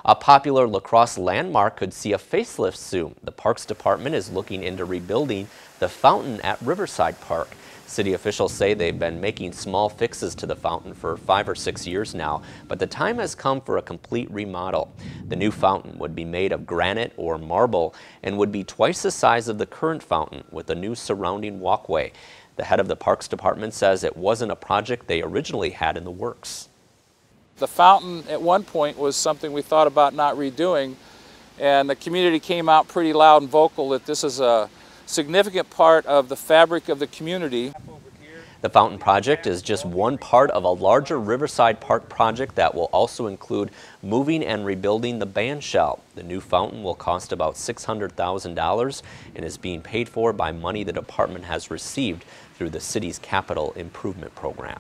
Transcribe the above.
A popular La Crosse landmark could see a facelift soon. The Parks Department is looking into rebuilding the fountain at Riverside Park. City officials say they've been making small fixes to the fountain for 5 or 6 years now, but the time has come for a complete remodel. The new fountain would be made of granite or marble and would be twice the size of the current fountain with a new surrounding walkway. The head of the Parks Department says it wasn't a project they originally had in the works. The fountain at one point was something we thought about not redoing, and the community came out pretty loud and vocal that this is a significant part of the fabric of the community. The fountain project is just one part of a larger Riverside Park project that will also include moving and rebuilding the band shell. The new fountain will cost about $600,000 and is being paid for by money the department has received through the city's capital improvement program.